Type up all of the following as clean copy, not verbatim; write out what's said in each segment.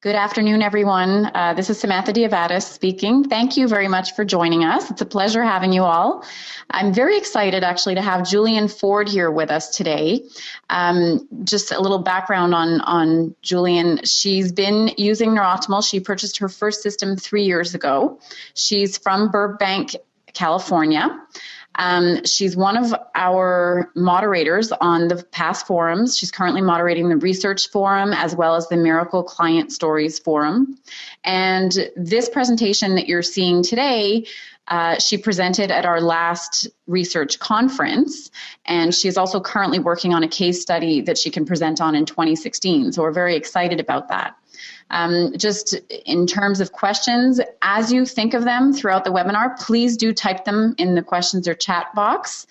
Good afternoon, everyone. This is Samantha Diavatis speaking. Thank you very much for joining us. It's a pleasure having you all. I'm very excited actually to have Julian Ford here with us today. Just a little background on Julian. She's been using Neuroptimal. She purchased her first system 3 years ago. She's from Burbank, California. She's one of our moderators on the past forums. She's currently moderating the research forum as well as the Miracle Client Stories forum. And this presentation that you're seeing today, she presented at our last research conference, and she's also currently working on a case study that she can present on in 2016. So we're very excited about that. Just in terms of questions, as you think of them throughout the webinar, please do type them in the questions or chat box.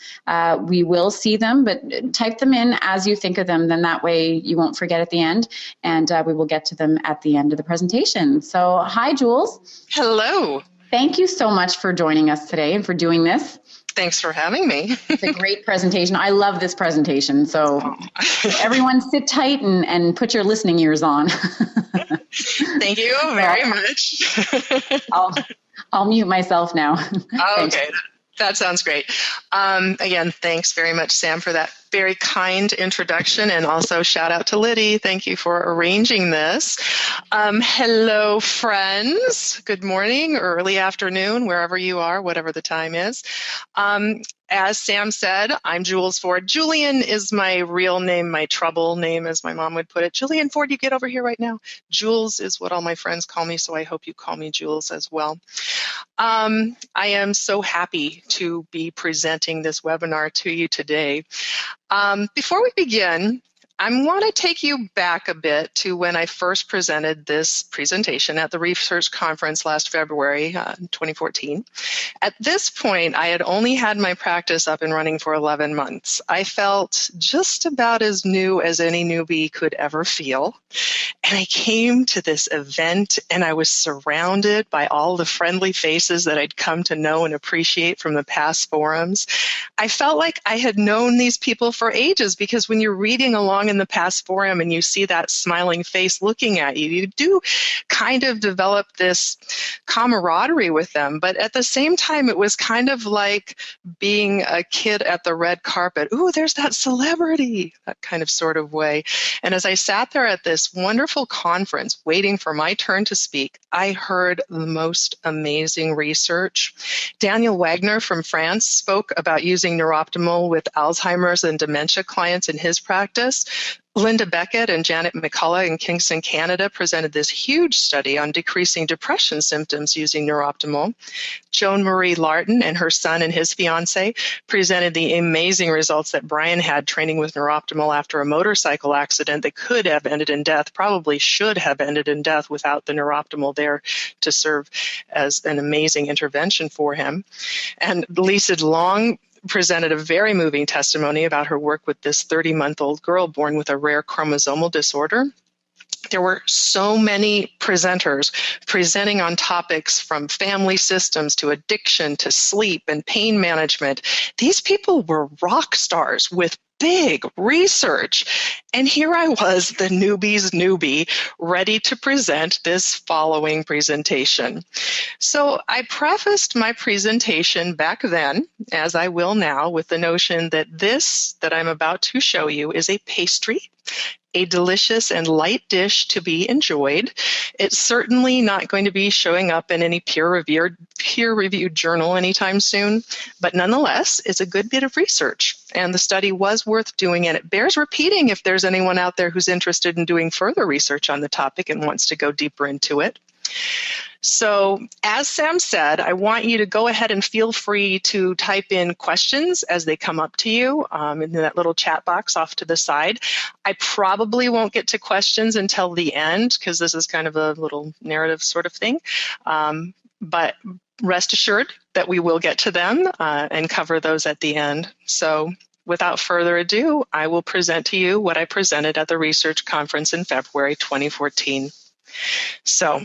We will see them, but type them in as you think of them, then that way you won't forget at the end, and we will get to them at the end of the presentation. So hi, Jules. Hello. Thank you so much for joining us today and for doing this. Thanks for having me. It's a great presentation. I love this presentation. So everyone sit tight and put your listening ears on. Thank you very much. I'll mute myself now. Okay, that sounds great. Again, thanks very much, Sam, for that very kind introduction, and also shout out to Liddy. Thank you for arranging this. Hello, friends. Good morning, early afternoon, wherever you are, whatever the time is. As Sam said, I'm Jules Ford. Julian is my real name, my trouble name, as my mom would put it. Julian Ford, you get over here right now. Jules is what all my friends call me, so I hope you call me Jules as well. I am so happy to be presenting this webinar to you today. Before we begin, I want to take you back a bit to when I first presented this presentation at the research conference last February, 2014. At this point, I had only had my practice up and running for 11 months. I felt just about as new as any newbie could ever feel. And I came to this event and I was surrounded by all the friendly faces that I'd come to know and appreciate from the past forums. I felt like I had known these people for ages, because when you're reading along in the past forum and you see that smiling face looking at you, you do kind of develop this camaraderie with them. But at the same time, it was kind of like being a kid at the red carpet. Ooh, there's that celebrity, that kind of sort of way. And as I sat there at this wonderful conference waiting for my turn to speak, I heard the most amazing research. Daniel Wagner from France spoke about using Neuroptimal with Alzheimer's and dementia clients in his practice. Linda Beckett and Janet McCullough in Kingston, Canada presented this huge study on decreasing depression symptoms using Neuroptimal. Joan Marie Larton and her son and his fiance presented the amazing results that Brian had training with Neuroptimal after a motorcycle accident that could have ended in death, probably should have ended in death without the Neuroptimal there to serve as an amazing intervention for him. And Lisa Long presented a very moving testimony about her work with this 30-month-old girl born with a rare chromosomal disorder. There were so many presenters presenting on topics from family systems to addiction to sleep and pain management. These people were rock stars with big research. And here I was, the newbie's newbie, ready to present this following presentation. So I prefaced my presentation back then, as I will now, with the notion that this that I'm about to show you is a pastry, a delicious and light dish to be enjoyed. It's certainly not going to be showing up in any peer-reviewed journal anytime soon, but nonetheless, it's a good bit of research, and the study was worth doing, and it bears repeating if there's anyone out there who's interested in doing further research on the topic and wants to go deeper into it. So, as Sam said, I want you to go ahead and feel free to type in questions as they come up to you in that little chat box off to the side. I probably won't get to questions until the end, because this is kind of a little narrative sort of thing. But rest assured that we will get to them and cover those at the end. So, without further ado, I will present to you what I presented at the research conference in February 2014. So,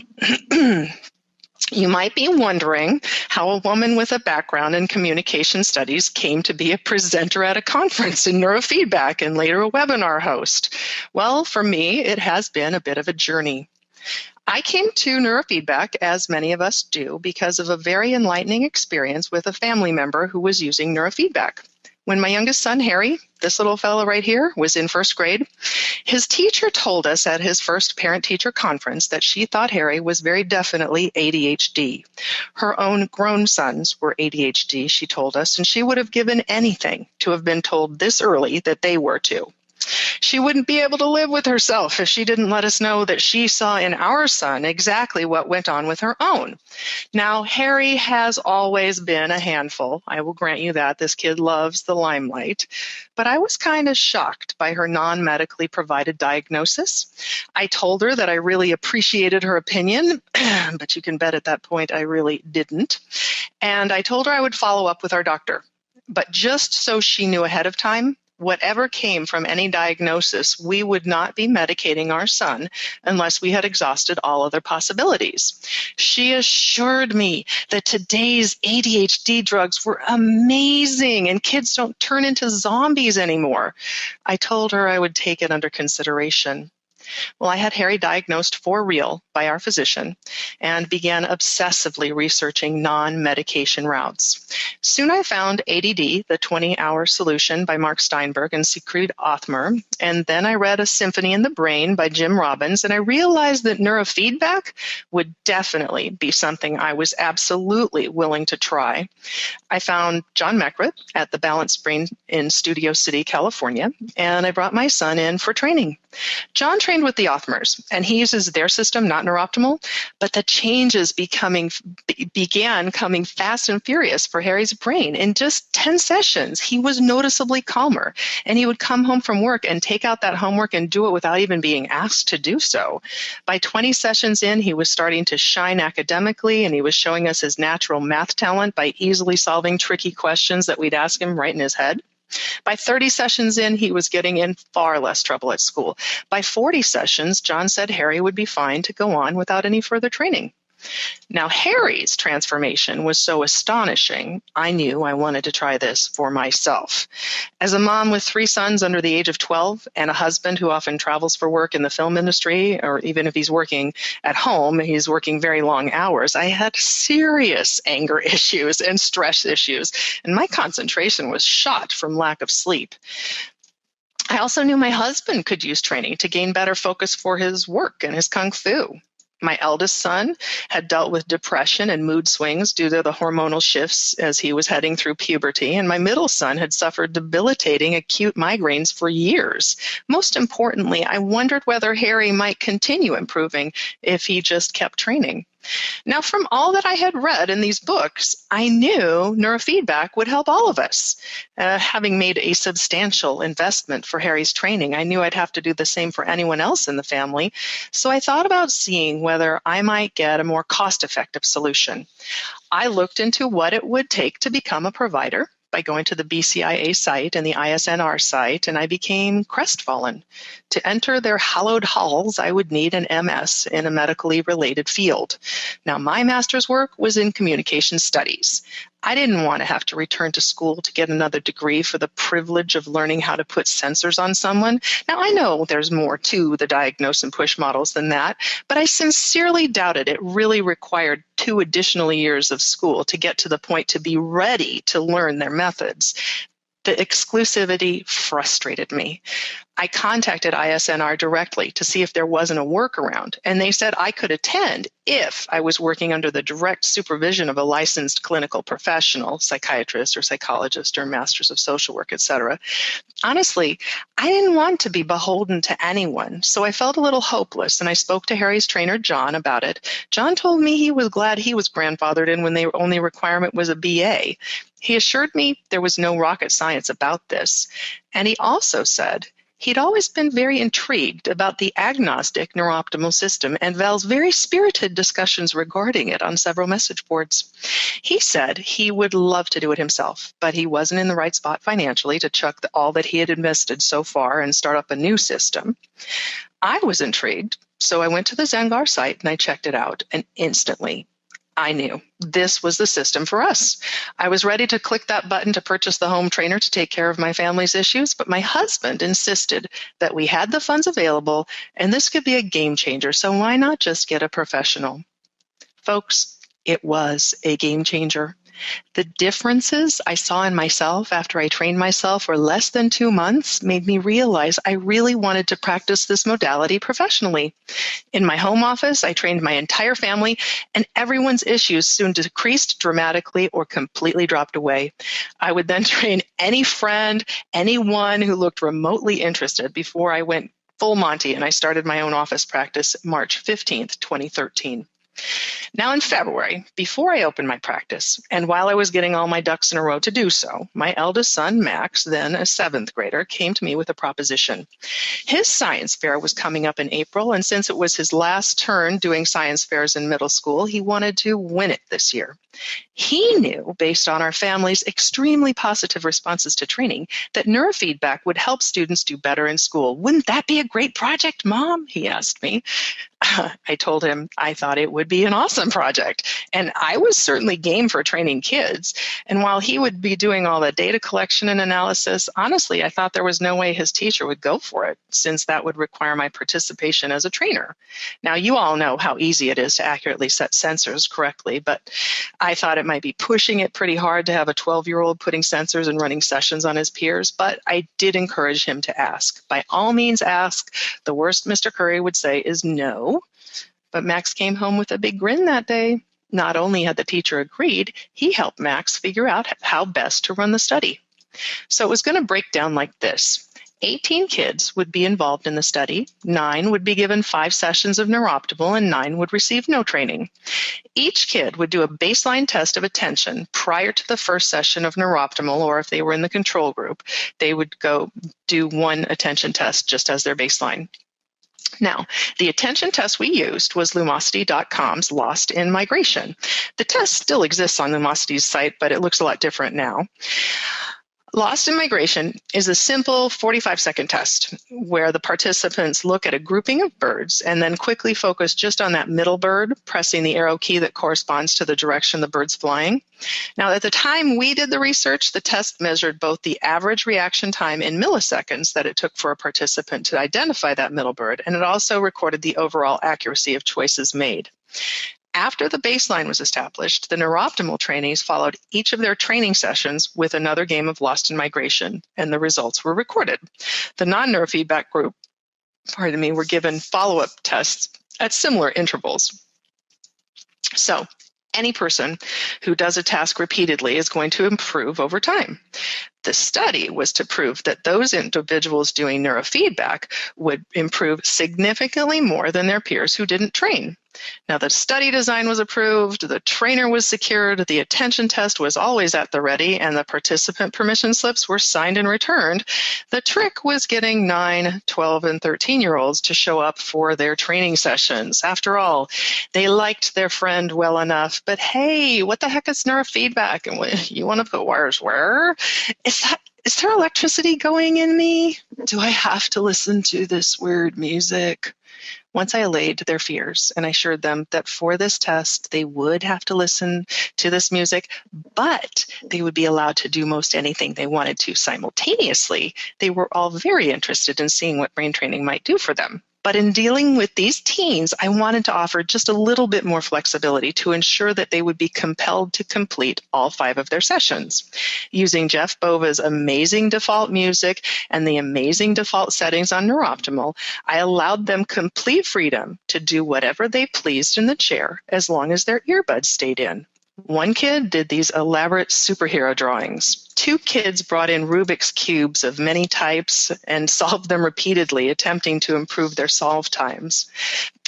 you might be wondering how a woman with a background in communication studies came to be a presenter at a conference in neurofeedback and later a webinar host. Well, for me, it has been a bit of a journey. I came to neurofeedback, as many of us do, because of a very enlightening experience with a family member who was using neurofeedback. When my youngest son, Harry, this little fellow right here, was in first grade, his teacher told us at his first parent-teacher conference that she thought Harry was very definitely ADHD. Her own grown sons were ADHD, she told us, and she would have given anything to have been told this early that they were too. She wouldn't be able to live with herself if she didn't let us know that she saw in our son exactly what went on with her own. Now, Harry has always been a handful. I will grant you that. This kid loves the limelight. But I was kind of shocked by her non-medically provided diagnosis. I told her that I really appreciated her opinion, but you can bet at that point I really didn't. And I told her I would follow up with our doctor. But just so she knew ahead of time, whatever came from any diagnosis, we would not be medicating our son unless we had exhausted all other possibilities. She assured me that today's ADHD drugs were amazing and kids don't turn into zombies anymore. I told her I would take it under consideration. Well, I had Harry diagnosed for real by our physician and began obsessively researching non-medication routes. Soon I found ADD, the 20-Hour Solution by Mark Steinberg and Siegfried Othmer, and then I read A Symphony in the Brain by Jim Robbins, and I realized that neurofeedback would definitely be something I was absolutely willing to try. I found John Mecrit at the Balanced Brain in Studio City, California, and I brought my son in for training. John trained with the Othmers, and he uses their system, not Neuroptimal, but the changes began coming fast and furious for Harry's brain. In just 10 sessions, he was noticeably calmer, and he would come home from work and take out that homework and do it without even being asked to do so. By 20 sessions in, he was starting to shine academically, and he was showing us his natural math talent by easily solving tricky questions that we'd ask him right in his head. By 30 sessions in, he was getting in far less trouble at school. By 40 sessions, John said Harry would be fine to go on without any further training. Now, Harry's transformation was so astonishing, I knew I wanted to try this for myself. As a mom with 3 sons under the age of 12 and a husband who often travels for work in the film industry, or even if he's working at home, he's working very long hours, I had serious anger issues and stress issues, and my concentration was shot from lack of sleep. I also knew my husband could use training to gain better focus for his work and his kung fu. My eldest son had dealt with depression and mood swings due to the hormonal shifts as he was heading through puberty, and my middle son had suffered debilitating acute migraines for years. Most importantly, I wondered whether Harry might continue improving if he just kept training. Now, from all that I had read in these books, I knew neurofeedback would help all of us. Having made a substantial investment for Harry's training, I knew I'd have to do the same for anyone else in the family. So I thought about seeing whether I might get a more cost-effective solution. I looked into what it would take to become a provider by going to the BCIA site and the ISNR site, and I became crestfallen. To enter their hallowed halls, I would need an MS in a medically related field. Now, my master's work was in communication studies. I didn't want to have to return to school to get another degree for the privilege of learning how to put sensors on someone. Now, I know there's more to the diagnose and push models than that, but I sincerely doubted it really required 2 additional years of school to get to the point to be ready to learn their methods. The exclusivity frustrated me. I contacted ISNR directly to see if there wasn't a workaround, and they said I could attend if I was working under the direct supervision of a licensed clinical professional, psychiatrist or psychologist or masters of social work, etc. Honestly, I didn't want to be beholden to anyone, so I felt a little hopeless, and I spoke to Harry's trainer, John, about it. John told me he was glad he was grandfathered in when the only requirement was a BA. He assured me there was no rocket science about this, and he also said he'd always been very intrigued about the agnostic neurooptimal system and Val's very spirited discussions regarding it on several message boards. He said he would love to do it himself, but he wasn't in the right spot financially to chuck all that he had invested so far and start up a new system. I was intrigued, so I went to the Zengar site and I checked it out, and instantly I knew this was the system for us. I was ready to click that button to purchase the home trainer to take care of my family's issues, but my husband insisted that we had the funds available and this could be a game changer, so why not just get a professional? Folks, it was a game changer. The differences I saw in myself after I trained myself for less than 2 months made me realize I really wanted to practice this modality professionally. In my home office, I trained my entire family, and everyone's issues soon decreased dramatically or completely dropped away. I would then train any friend, anyone who looked remotely interested before I went full Monty and I started my own office practice March 15th, 2013. Now in February, before I opened my practice, and while I was getting all my ducks in a row to do so, my eldest son, Max, then a 7th grader, came to me with a proposition. His science fair was coming up in April, and since it was his last turn doing science fairs in middle school, he wanted to win it this year. He knew, based on our family's extremely positive responses to training, that neurofeedback would help students do better in school. Wouldn't that be a great project, Mom? He asked me. I told him I thought it would be an awesome project, and I was certainly game for training kids. And while he would be doing all the data collection and analysis, honestly, I thought there was no way his teacher would go for it, since that would require my participation as a trainer. Now, you all know how easy it is to accurately set sensors correctly, but I thought it might be pushing it pretty hard to have a 12-year-old putting sensors and running sessions on his peers, but I did encourage him to ask. By all means, ask. The worst Mr. Curry would say is no. But Max came home with a big grin that day. Not only had the teacher agreed, he helped Max figure out how best to run the study. So it was going to break down like this. 18 kids would be involved in the study. 9 would be given 5 sessions of neuroptimal, and 9 would receive no training. Each kid would do a baseline test of attention prior to the first session of neuroptimal, or if they were in the control group, they would go do one attention test just as their baseline. Now, the attention test we used was Lumosity.com's Lost in Migration. The test still exists on Lumosity's site, but it looks a lot different now. Lost in Migration is a simple 45-second test where the participants look at a grouping of birds and then quickly focus just on that middle bird, pressing the arrow key that corresponds to the direction the bird's flying. Now, at the time we did the research, the test measured both the average reaction time in milliseconds that it took for a participant to identify that middle bird, and it also recorded the overall accuracy of choices made. After the baseline was established, the neuroptimal trainees followed each of their training sessions with another game of Lost in Migration, and the results were recorded. The non-neurofeedback group, were given follow-up tests at similar intervals. So, any person who does a task repeatedly is going to improve over time. The study was to prove that those individuals doing neurofeedback would improve significantly more than their peers who didn't train. Now, the study design was approved, the trainer was secured, the attention test was always at the ready, and the participant permission slips were signed and returned. The trick was getting 9, 12, and 13-year-olds to show up for their training sessions. After all, they liked their friend well enough, but hey, what the heck is neurofeedback? And you want to put wires where? Is there electricity going in me? Do I have to listen to this weird music? Once I allayed their fears and I assured them that for this test, they would have to listen to this music, but they would be allowed to do most anything they wanted to simultaneously, they were all very interested in seeing what brain training might do for them. But in dealing with these teens, I wanted to offer just a little bit more flexibility to ensure that they would be compelled to complete all 5 of their sessions. Using Jeff Bova's amazing default music and the amazing default settings on Neuroptimal, I allowed them complete freedom to do whatever they pleased in the chair as long as their earbuds stayed in. One kid did these elaborate superhero drawings. 2 kids brought in Rubik's Cubes of many types and solved them repeatedly, attempting to improve their solve times.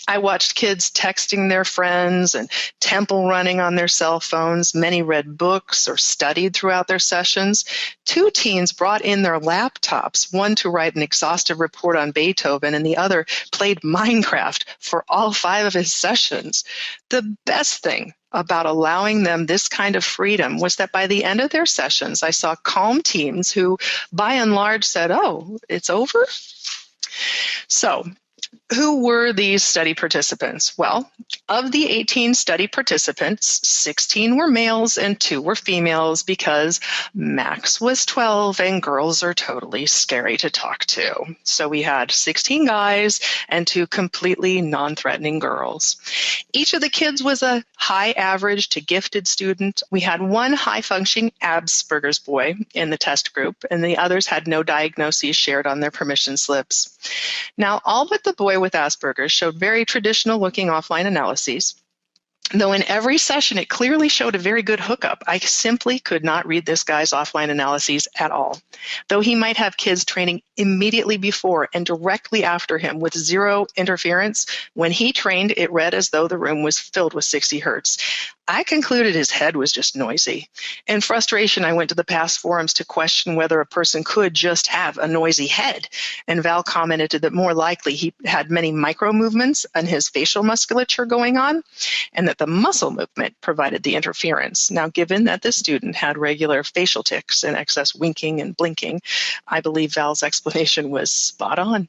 I watched kids texting their friends and temple running on their cell phones. Many read books or studied throughout their sessions. 2 teens brought in their laptops, one to write an exhaustive report on Beethoven and the other played Minecraft for all 5 of his sessions. The best thing about allowing them this kind of freedom was that by the end of their sessions, I saw calm teens who, by and large, said, "Oh, it's over?" So, who were these study participants? Well, of the 18 study participants, 16 were males and 2 were females because Max was 12 and girls are totally scary to talk to. So we had 16 guys and 2 completely non-threatening girls. Each of the kids was a high average to gifted student. We had 1 high-functioning Asperger's boy in the test group, and the others had no diagnoses shared on their permission slips. Now, all but the boy with Asperger's showed very traditional-looking offline analyses, though in every session it clearly showed a very good hookup. I simply could not read this guy's offline analyses at all. Though he might have kids training immediately before and directly after him with 0 interference, when he trained, it read as though the room was filled with 60 hertz. I concluded his head was just noisy. In frustration, I went to the past forums to question whether a person could just have a noisy head. And Val commented that more likely he had many micro movements and his facial musculature going on, and that the muscle movement provided the interference. Now, given that the student had regular facial tics and excess winking and blinking, I believe Val's explanation was spot on.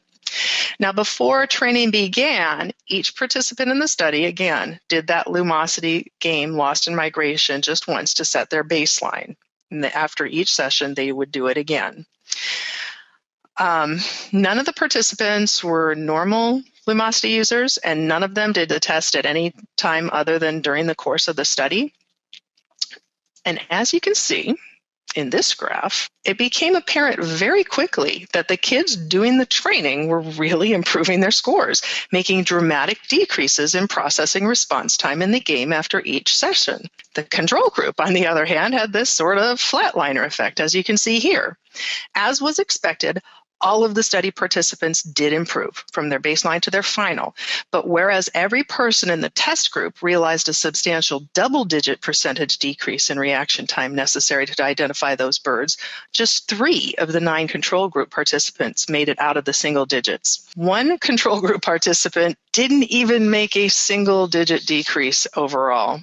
Now, before training began, each participant in the study, again, did that Lumosity game, Lost in Migration, just once to set their baseline. And after each session, they would do it again. None of the participants were normal Lumosity users, and none of them did the test at any time other than during the course of the study. And as you can see, in this graph, it became apparent very quickly that the kids doing the training were really improving their scores, making dramatic decreases in processing response time in the game after each session. The control group, on the other hand, had this sort of flatliner effect, as you can see here. As was expected, all of the study participants did improve from their baseline to their final. But whereas every person in the test group realized a substantial double-digit percentage decrease in reaction time necessary to identify those birds, just 3 of the 9 control group participants made it out of the single digits. 1 control group participant didn't even make a single-digit decrease overall.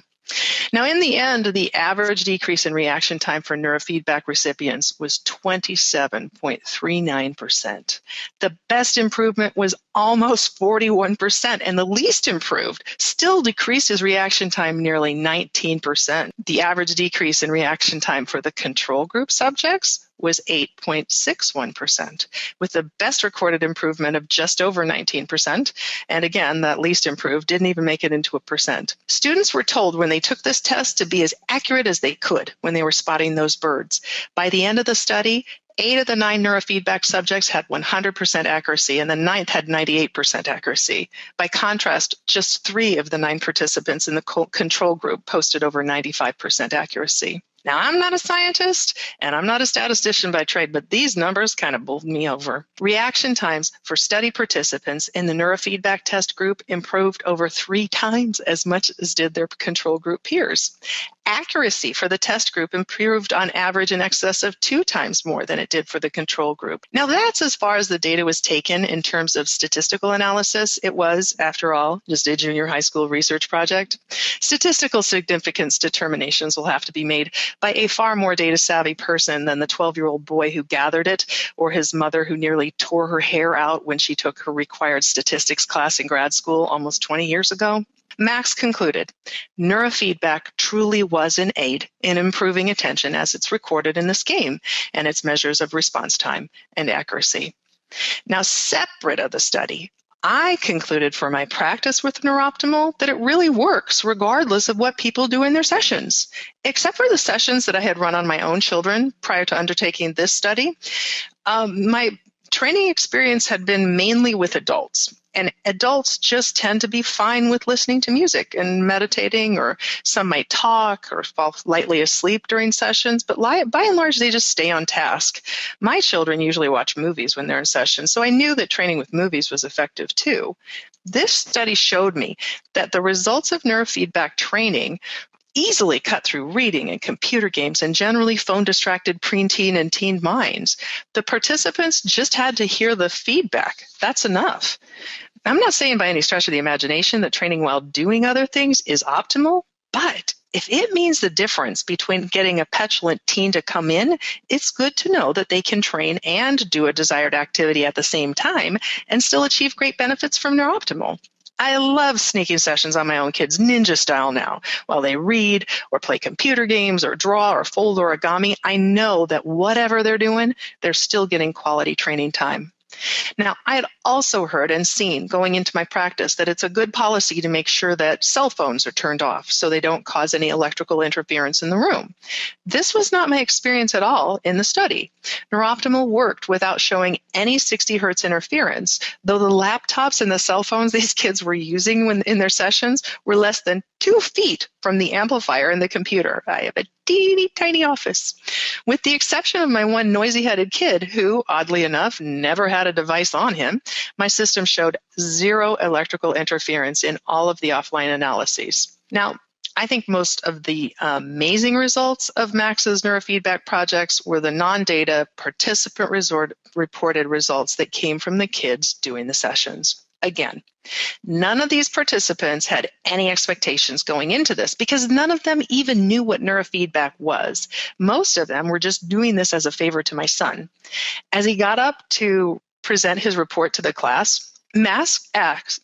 Now, in the end, the average decrease in reaction time for neurofeedback recipients was 27.39%. The best improvement was almost 41%, and the least improved still decreased his reaction time nearly 19%. The average decrease in reaction time for the control group subjects was 8.61%, with the best recorded improvement of just over 19%. And again, that least improved didn't even make it into a percent. Students were told when they took this test to be as accurate as they could when they were spotting those birds. By the end of the study, 8 of the 9 neurofeedback subjects had 100% accuracy, and the 9th had 98% accuracy. By contrast, just 3 of the 9 participants in the control group posted over 95% accuracy. Now, I'm not a scientist, and I'm not a statistician by trade, but these numbers kind of bowled me over. Reaction times for study participants in the neurofeedback test group improved over 3 times as much as did their control group peers. Accuracy for the test group improved on average in excess of 2 times more than it did for the control group. Now, that's as far as the data was taken in terms of statistical analysis. It was, after all, just a junior high school research project. Statistical significance determinations will have to be made by a far more data-savvy person than the 12-year-old boy who gathered it, or his mother who nearly tore her hair out when she took her required statistics class in grad school almost 20 years ago. Max concluded, neurofeedback truly was an aid in improving attention as it's recorded in this game and its measures of response time and accuracy. Now, separate of the study, I concluded for my practice with Neuroptimal that it really works regardless of what people do in their sessions. Except for the sessions that I had run on my own children prior to undertaking this study, my training experience had been mainly with adults. And adults just tend to be fine with listening to music and meditating, or some might talk or fall lightly asleep during sessions, but by and large, they just stay on task. My children usually watch movies when they're in session, so I knew that training with movies was effective too. This study showed me that the results of neurofeedback training easily cut through reading and computer games and generally phone-distracted preteen and teen minds. The participants just had to hear the feedback. That's enough. I'm not saying by any stretch of the imagination that training while doing other things is optimal, but If it means the difference between getting a petulant teen to come in, it's good to know that they can train and do a desired activity at the same time and still achieve great benefits from NeuroOptimal. I love sneaking sessions on my own kids ninja style now. While they read or play computer games or draw or fold origami, I know that whatever they're doing, they're still getting quality training time. Now, I had also heard and seen going into my practice that it's a good policy to make sure that cell phones are turned off so they don't cause any electrical interference in the room. This was not my experience at all in the study. NeuroOptimal worked without showing any 60 hertz interference, though the laptops and the cell phones these kids were using in their sessions were less than 2 feet from the amplifier in the computer. I have a teeny tiny office. With the exception of my one noisy-headed kid who, oddly enough, never had a device on him, my system showed 0 electrical interference in all of the offline analyses. Now, I think most of the amazing results of Max's neurofeedback projects were the non-data participant-reported results that came from the kids doing the sessions. Again, none of these participants had any expectations going into this because none of them even knew what neurofeedback was. Most of them were just doing this as a favor to my son. As he got up to present his report to the class, Max asked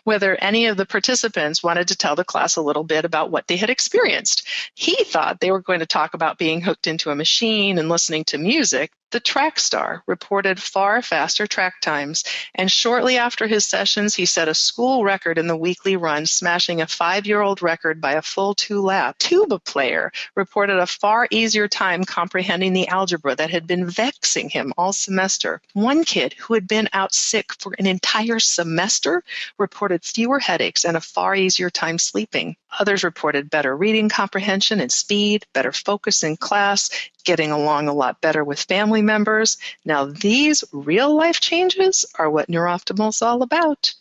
whether any of the participants wanted to tell the class a little bit about what they had experienced. He thought they were going to talk about being hooked into a machine and listening to music. The track star reported far faster track times, and shortly after his sessions, he set a school record in the weekly run, smashing a 5-year-old record by a full 2 laps. Tuba player reported a far easier time comprehending the algebra that had been vexing him all semester. One kid who had been out sick for an entire semester reported fewer headaches and a far easier time sleeping. Others reported better reading comprehension and speed, better focus in class, getting along a lot better with family members. Now, these real-life changes are what NeuroOptimal is all about.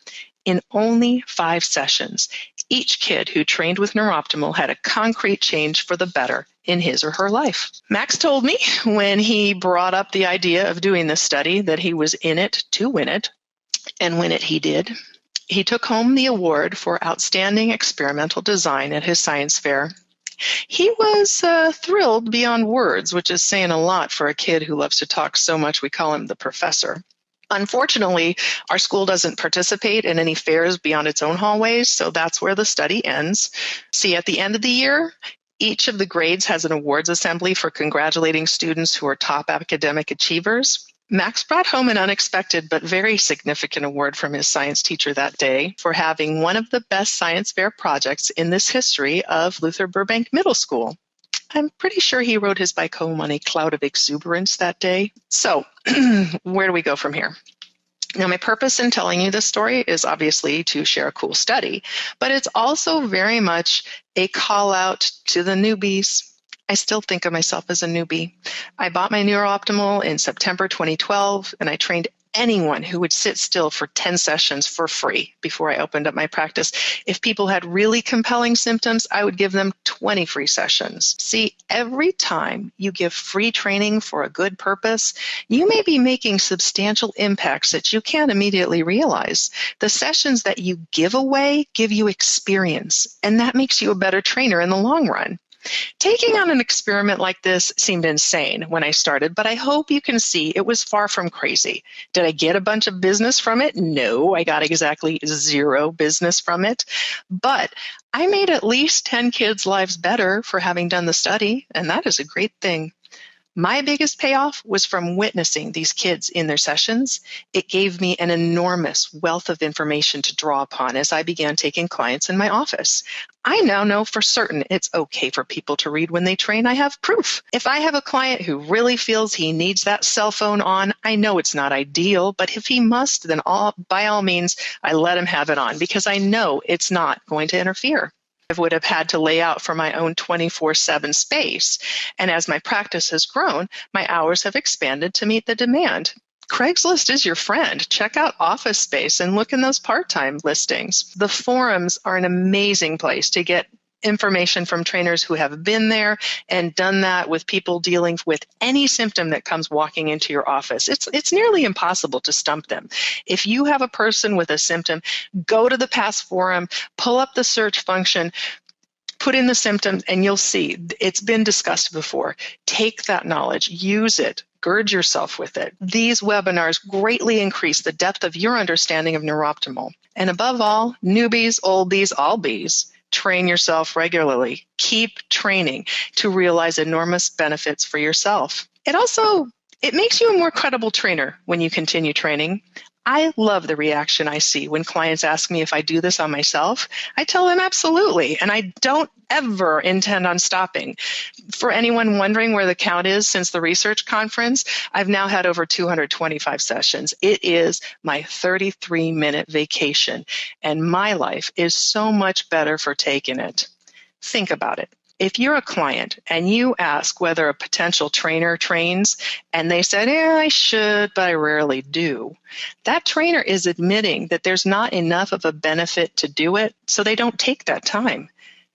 In only 5 sessions, each kid who trained with NeuroOptimal had a concrete change for the better in his or her life. Max told me when he brought up the idea of doing this study that he was in it to win it, and win it he did. He took home the award for Outstanding Experimental Design at his science fair. He was thrilled beyond words, which is saying a lot for a kid who loves to talk so much we call him the professor. Unfortunately, our school doesn't participate in any fairs beyond its own hallways, so that's where the study ends. See, at the end of the year, each of the grades has an awards assembly for congratulating students who are top academic achievers. Max brought home an unexpected but very significant award from his science teacher that day for having one of the best science fair projects in this history of Luther Burbank Middle School. I'm pretty sure he rode his bike home on a cloud of exuberance that day. So, where do we go from here? Now, my purpose in telling you this story is obviously to share a cool study, but it's also very much a call out to the newbies. I still think of myself as a newbie. I bought my NeuroOptimal in September 2012, and I trained anyone who would sit still for 10 sessions for free before I opened up my practice. If people had really compelling symptoms, I would give them 20 free sessions. See, every time you give free training for a good purpose, you may be making substantial impacts that you can't immediately realize. The sessions that you give away give you experience, and that makes you a better trainer in the long run. Taking on an experiment like this seemed insane when I started, but I hope you can see it was far from crazy. Did I get a bunch of business from it? No, I got exactly 0 business from it. But I made at least 10 kids' lives better for having done the study, and that is a great thing. My biggest payoff was from witnessing these kids in their sessions. It gave me an enormous wealth of information to draw upon as I began taking clients in my office. I now know for certain it's okay for people to read when they train. I have proof. If I have a client who really feels he needs that cell phone on, I know it's not ideal, but if he must, then by all means, I let him have it on because I know it's not going to interfere. I would have had to lay out for my own 24/7 space. And as my practice has grown, my hours have expanded to meet the demand. Craigslist is your friend. Check out Office Space and look in those part-time listings. The forums are an amazing place to get information from trainers who have been there and done that with people dealing with any symptom that comes walking into your office. It's nearly impossible to stump them. If you have a person with a symptom, go to the past forum, pull up the search function, Put in the symptoms and you'll see it's been discussed before. Take that knowledge, use it, gird yourself with it. These webinars greatly increase the depth of your understanding of neurooptimal. And above all, newbies, oldies, all bees, train yourself regularly. Keep training to realize enormous benefits for yourself. It makes you a more credible trainer when you continue training. I love the reaction I see when clients ask me if I do this on myself. I tell them absolutely, and I don't ever intend on stopping. For anyone wondering where the count is since the research conference, I've now had over 225 sessions. It is my 33-minute vacation, and my life is so much better for taking it. Think about it. If you're a client and you ask whether a potential trainer trains and they said, I should, but I rarely do, that trainer is admitting that there's not enough of a benefit to do it, so they don't take that time.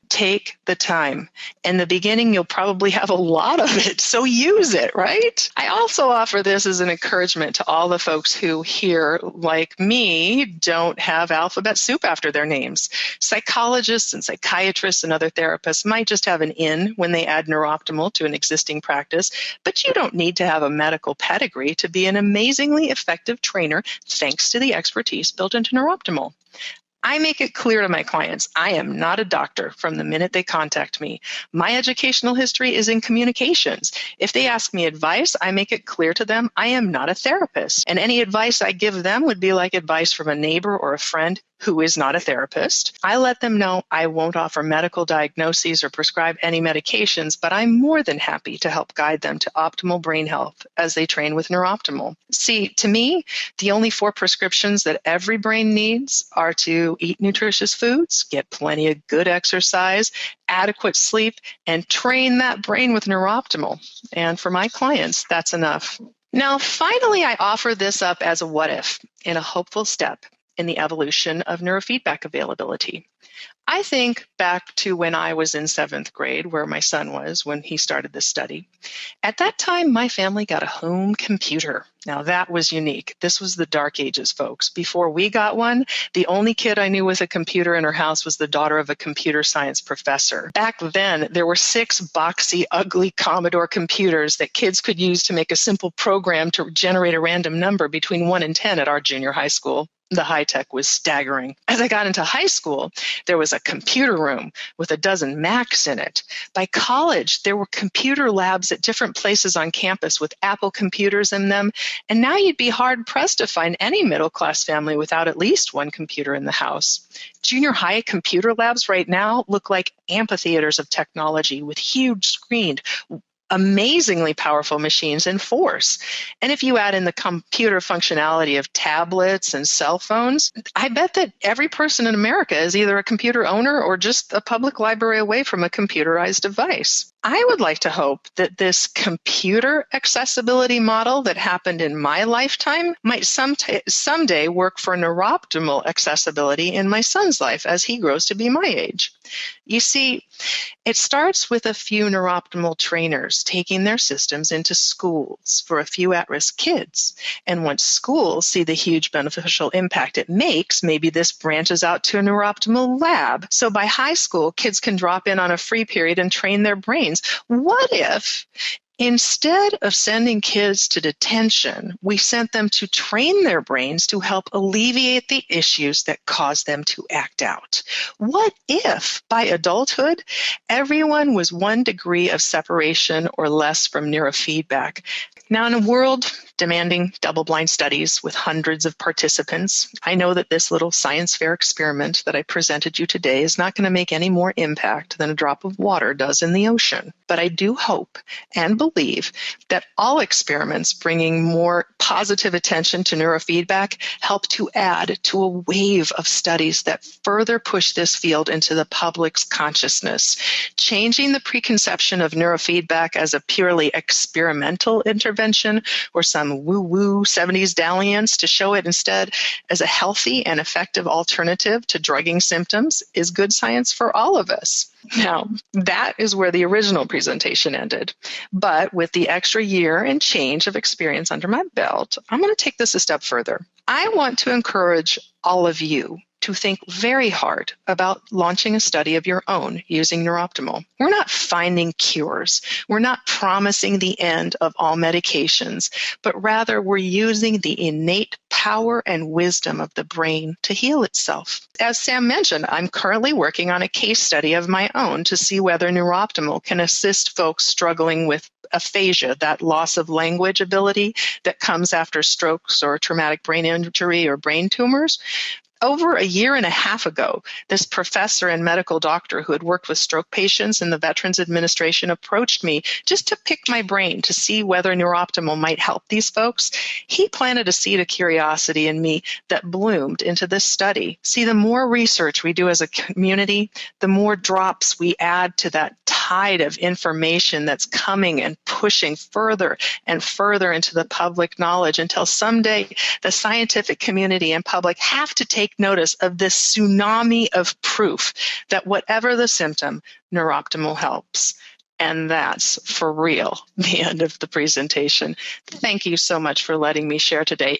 Take the time. In the beginning, you'll probably have a lot of it, so use it, right? I also offer this as an encouragement to all the folks who here, like me, don't have alphabet soup after their names. Psychologists and psychiatrists and other therapists might just have an in when they add neurooptimal to an existing practice, but you don't need to have a medical pedigree to be an amazingly effective trainer thanks to the expertise built into neurooptimal. I make it clear to my clients, I am not a doctor from the minute they contact me. My educational history is in communications. If they ask me advice, I make it clear to them I am not a therapist. And any advice I give them would be like advice from a neighbor or a friend who is not a therapist. I let them know I won't offer medical diagnoses or prescribe any medications, but I'm more than happy to help guide them to optimal brain health as they train with neurooptimal. See, to me, the only 4 prescriptions that every brain needs are to eat nutritious foods, get plenty of good exercise, adequate sleep, and train that brain with neurooptimal. And for my clients, that's enough. Now, finally, I offer this up as a what if in a hopeful step in the evolution of neurofeedback availability. I think back to when I was in 7th grade, where my son was when he started this study. At that time, my family got a home computer. Now, that was unique. This was the dark ages, folks. Before we got one, the only kid I knew with a computer in her house was the daughter of a computer science professor. Back then, there were 6 boxy, ugly Commodore computers that kids could use to make a simple program to generate a random number between 1 and 10 at our junior high school. The high tech was staggering. As I got into high school, there was a computer room with a dozen Macs in it. By college, there were computer labs at different places on campus with Apple computers in them. And now you'd be hard-pressed to find any middle-class family without at least one computer in the house. Junior high computer labs right now look like amphitheaters of technology with huge screened, amazingly powerful machines in force. And if you add in the computer functionality of tablets and cell phones, I bet that every person in America is either a computer owner or just a public library away from a computerized device. I would like to hope that this computer accessibility model that happened in my lifetime might someday work for neurooptimal accessibility in my son's life as he grows to be my age. You see, it starts with a few neurooptimal trainers taking their systems into schools for a few at-risk kids. And once schools see the huge beneficial impact it makes, maybe this branches out to a neurooptimal lab. So by high school, kids can drop in on a free period and train their brains. What if instead of sending kids to detention, we sent them to train their brains to help alleviate the issues that cause them to act out? What if, by adulthood, everyone was 1 degree of separation or less from neurofeedback? Now, in a world demanding double-blind studies with hundreds of participants, I know that this little science fair experiment that I presented you today is not going to make any more impact than a drop of water does in the ocean. But I do hope and believe that all experiments bringing more positive attention to neurofeedback help to add to a wave of studies that further push this field into the public's consciousness, changing the preconception of neurofeedback as a purely experimental intervention or some woo-woo 70s dalliance to show it instead as a healthy and effective alternative to drugging symptoms is good science for all of us. Now, that is where the original presentation ended. But with the extra year and change of experience under my belt, I'm going to take this a step further. I want to encourage all of you to think very hard about launching a study of your own using NeurOptimal. We're not finding cures. We're not promising the end of all medications, but rather we're using the innate power and wisdom of the brain to heal itself. As Sam mentioned, I'm currently working on a case study of my own to see whether NeurOptimal can assist folks struggling with aphasia, that loss of language ability that comes after strokes or traumatic brain injury or brain tumors. Over a year and a half ago, this professor and medical doctor who had worked with stroke patients in the Veterans Administration approached me just to pick my brain to see whether NeurOptimal might help these folks. He planted a seed of curiosity in me that bloomed into this study. See, the more research we do as a community, the more drops we add to that tide of information that's coming and pushing further and further into the public knowledge until someday the scientific community and public have to take notice of this tsunami of proof that whatever the symptom, NeurOptimal helps. And that's for real the end of the presentation. Thank you so much for letting me share today.